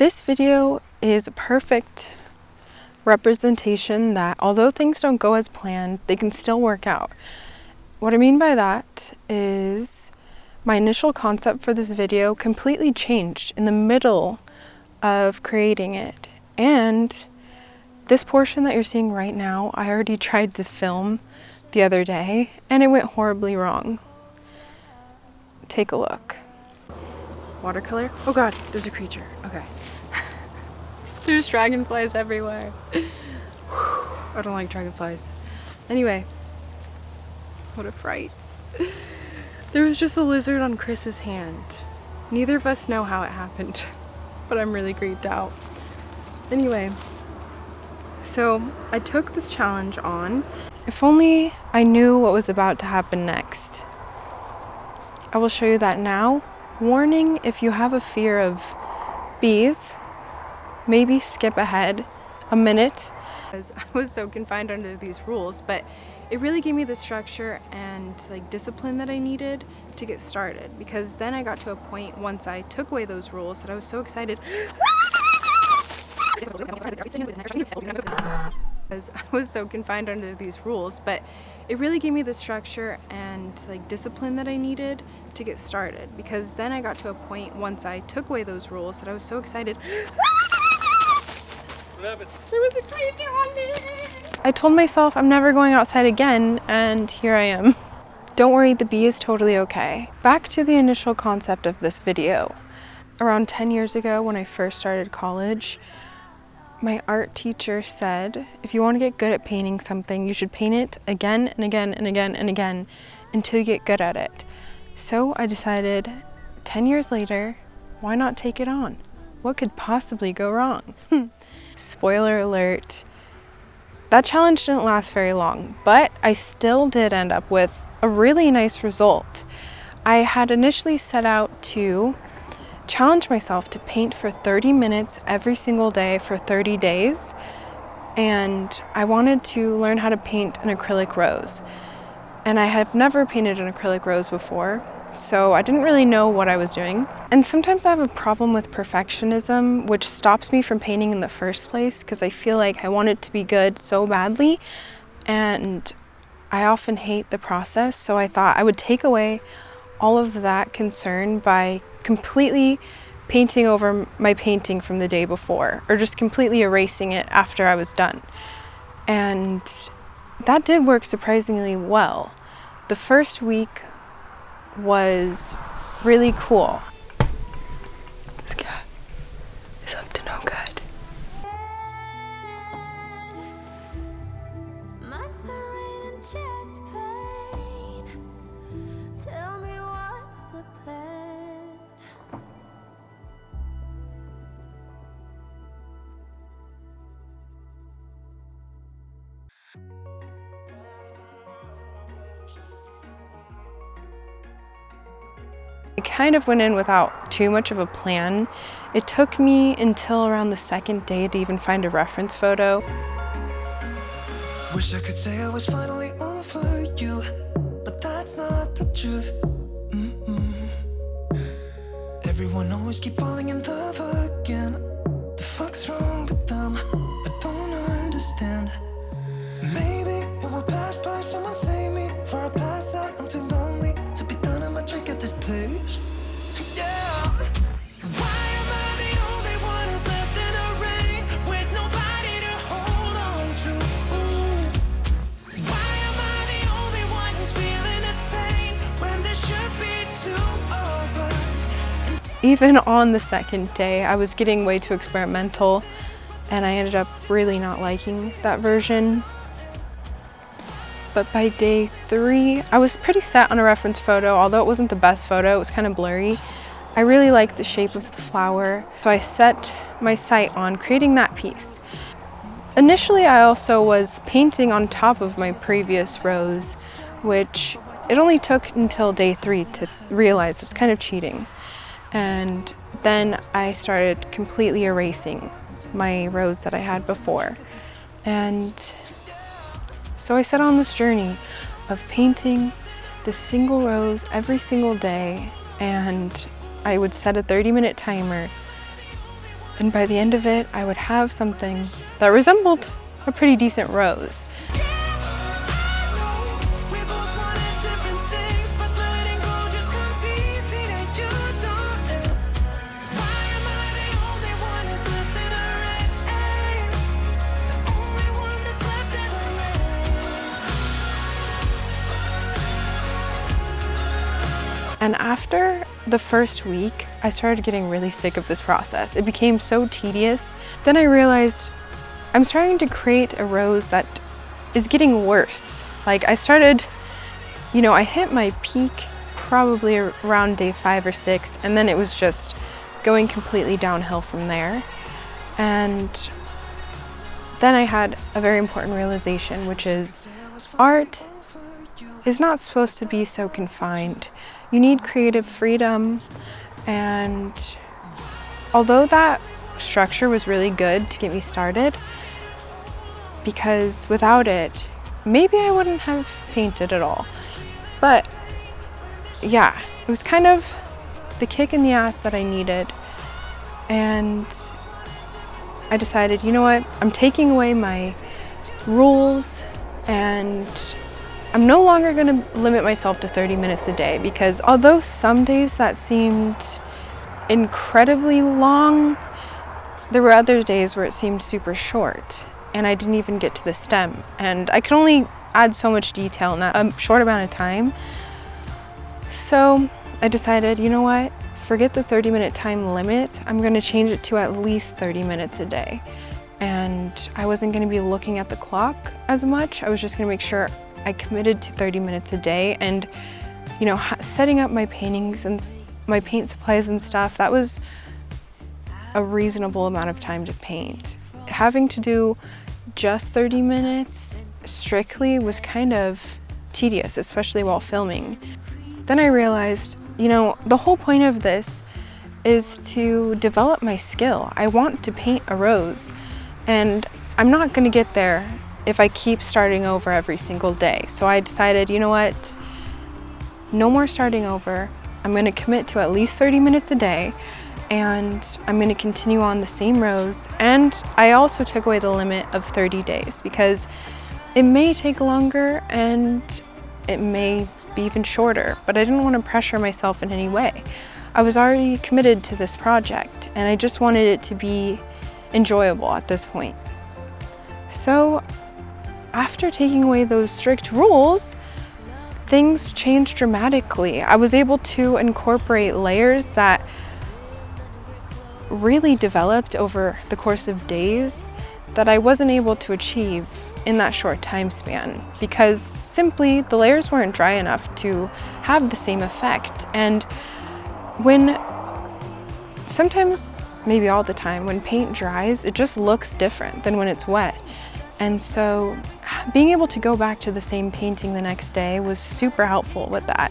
This video is a perfect representation that although things don't go as planned, they can still work out. What I mean by that is my initial concept for this video completely changed in the middle of creating it. And this portion that you're seeing right now, I already tried to film the other day and it went horribly wrong. Take a look. Watercolor? Oh God, there's a creature. Okay. There's dragonflies everywhere. I don't like dragonflies. Anyway, what a fright. There was just a lizard on Chris's hand. Neither of us know how it happened, but I'm really creeped out. Anyway, so I took this challenge on. If only I knew what was about to happen next. I will show you that now. Warning, if you have a fear of bees, maybe skip ahead a minute. Because I was so confined under these rules, but it really gave me the structure and discipline that I needed to get started. Because then I got to a point once I took away those rules that I was so excited. Because I was so confined under these rules, but it really gave me the structure and discipline that I needed to get started. Because then I got to a point once I took away those rules that I was so excited. There was a creature on me! I told myself I'm never going outside again, and here I am. Don't worry, the bee is totally okay. Back to the initial concept of this video. Around 10 years ago, when I first started college, my art teacher said, if you want to get good at painting something, you should paint it again and again and again and again until you get good at it. So I decided, 10 years later, why not take it on? What could possibly go wrong? Spoiler alert, that challenge didn't last very long, but I still did end up with a really nice result. I had initially set out to challenge myself to paint for 30 minutes every single day for 30 days, and I wanted to learn how to paint an acrylic rose. And I have never painted an acrylic rose before, so I didn't really know what I was doing. And sometimes I have a problem with perfectionism, which stops me from painting in the first place because I feel like I want it to be good so badly, and I often hate the process. So I thought I would take away all of that concern by completely painting over my painting from the day before, or just completely erasing it after I was done. And that did work surprisingly well. The first week was really cool. This cat is up to no good. Tell me what's the plan. I kind of went in without too much of a plan. It took me until around the second day to even find a reference photo. Wish I could say I was finally over you, but that's not the truth. Everyone always keep falling in love again. The fuck's wrong with them? I don't understand. Maybe it will pass by. Someone save me for I pass out. I'm too lonely to be done. I'm a drink at this place. Yeah. Why am I the only one who's left in the rain with nobody to hold on to? Why am I the only one who's feeling this pain when there should be two of us? Even on the second day, I was getting way too experimental, and I ended up really not liking that version. But by day 3, I was pretty set on a reference photo. Although it wasn't the best photo, it was kind of blurry. I really liked the shape of the flower, so I set my sight on creating that piece. Initially, I also was painting on top of my previous rose, which it only took until day 3 to realize it's kind of cheating. And then I started completely erasing my rose that I had before. And so I set on this journey of painting this single rose every single day, and I would set a 30-minute timer And by the end of it, I would have something that resembled a pretty decent rose. And after the first week, I started getting really sick of this process. It became so tedious. Then I realized I'm starting to create a rose that is getting worse. Like I started, I hit my peak probably around day 5 or 6, and then it was just going completely downhill from there. And then I had a very important realization, which is art is not supposed to be so confined. You need creative freedom, and although that structure was really good to get me started, because without it, maybe I wouldn't have painted at all. But yeah, it was kind of the kick in the ass that I needed, and I decided, you know what, I'm taking away my rules, and I'm no longer going to limit myself to 30 minutes a day, because although some days that seemed incredibly long, there were other days where it seemed super short and I didn't even get to the stem, and I could only add so much detail in that short amount of time. So I decided, you know what, forget the 30-minute time limit. I'm going to change it to at least 30 minutes a day. And I wasn't going to be looking at the clock as much. I was just going to make sure I committed to 30 minutes a day, and setting up my paintings and my paint supplies and stuff, that was a reasonable amount of time to paint. Having to do just 30 minutes strictly was kind of tedious, especially while filming. Then I realized, the whole point of this is to develop my skill. I want to paint a rose, and I'm not going to get there if I keep starting over every single day. So I decided, you know what, no more starting over. I'm going to commit to at least 30 minutes a day, and I'm going to continue on the same rose. And I also took away the limit of 30 days because it may take longer and it may be even shorter, but I didn't want to pressure myself in any way. I was already committed to this project, and I just wanted it to be enjoyable at this point. So after taking away those strict rules, things changed dramatically. I was able to incorporate layers that really developed over the course of days that I wasn't able to achieve in that short time span, because simply the layers weren't dry enough to have the same effect. And sometimes, maybe all the time, when paint dries, it just looks different than when it's wet. And so being able to go back to the same painting the next day was super helpful with that.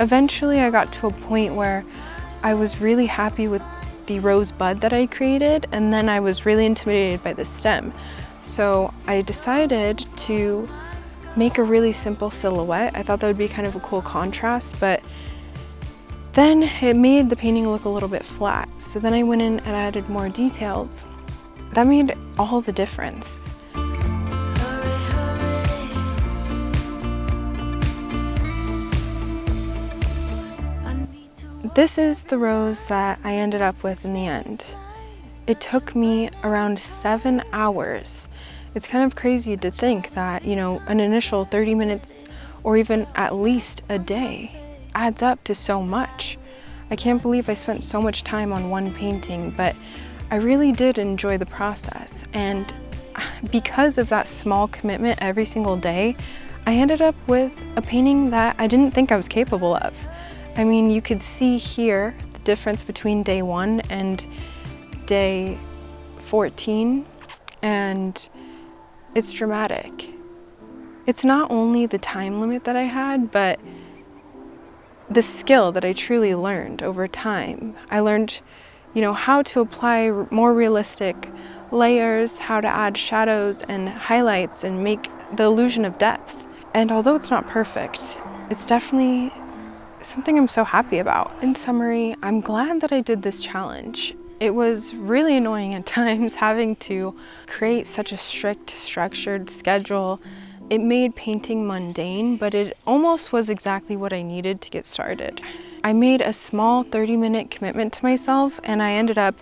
Eventually I got to a point where I was really happy with the rose bud that I created, and then I was really intimidated by the stem. So I decided to make a really simple silhouette. I thought that would be kind of a cool contrast, but then it made the painting look a little bit flat. So then I went in and added more details. That made all the difference. This is the rose that I ended up with in the end. It took me around 7 hours. It's kind of crazy to think that, an initial 30 minutes or even at least a day adds up to so much. I can't believe I spent so much time on one painting, but I really did enjoy the process. And because of that small commitment every single day, I ended up with a painting that I didn't think I was capable of. I mean, you could see here the difference between day 1 and day 14, and it's dramatic. It's not only the time limit that I had, but the skill that I truly learned over time. I learned, how to apply more realistic layers, how to add shadows and highlights and make the illusion of depth. And although it's not perfect, it's definitely something I'm so happy about. In summary, I'm glad that I did this challenge. It was really annoying at times having to create such a strict, structured schedule. It made painting mundane, but it almost was exactly what I needed to get started. I made a small 30-minute commitment to myself, and I ended up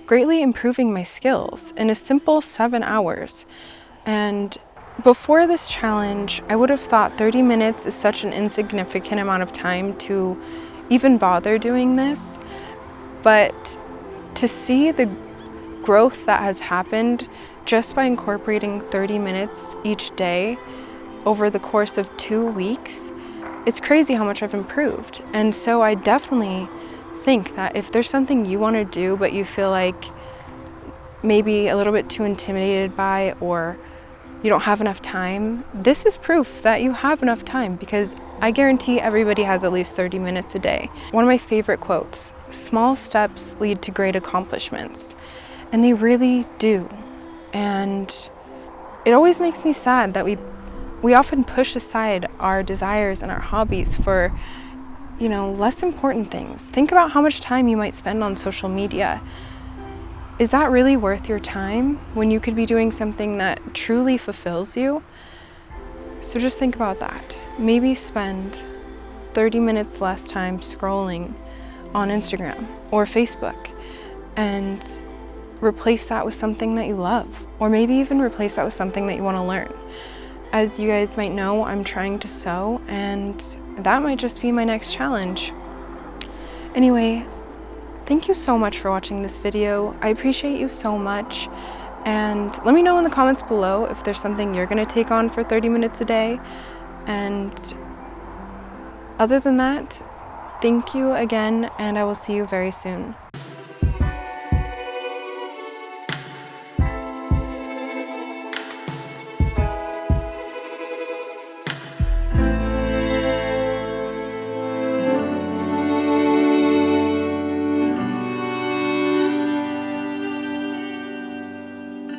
greatly improving my skills in a simple 7 hours. And before this challenge, I would have thought 30 minutes is such an insignificant amount of time to even bother doing this. But to see the growth that has happened just by incorporating 30 minutes each day over the course of 2 weeks, it's crazy how much I've improved. And so I definitely think that if there's something you want to do but you feel like maybe a little bit too intimidated by, or you don't have enough time, this is proof that you have enough time, because I guarantee everybody has at least 30 minutes a day. One of my favorite quotes, small steps lead to great accomplishments. And they really do. And it always makes me sad that we often push aside our desires and our hobbies for, less important things. Think about how much time you might spend on social media. Is that really worth your time when you could be doing something that truly fulfills you? So just think about that. Maybe spend 30 minutes less time scrolling on Instagram or Facebook, and replace that with something that you love, or maybe even replace that with something that you want to learn. As you guys might know, I'm trying to sew, and that might just be my next challenge. Anyway, thank you so much for watching this video. I appreciate you so much. And let me know in the comments below if there's something you're going to take on for 30 minutes a day. And other than that, thank you again, and I will see you very soon.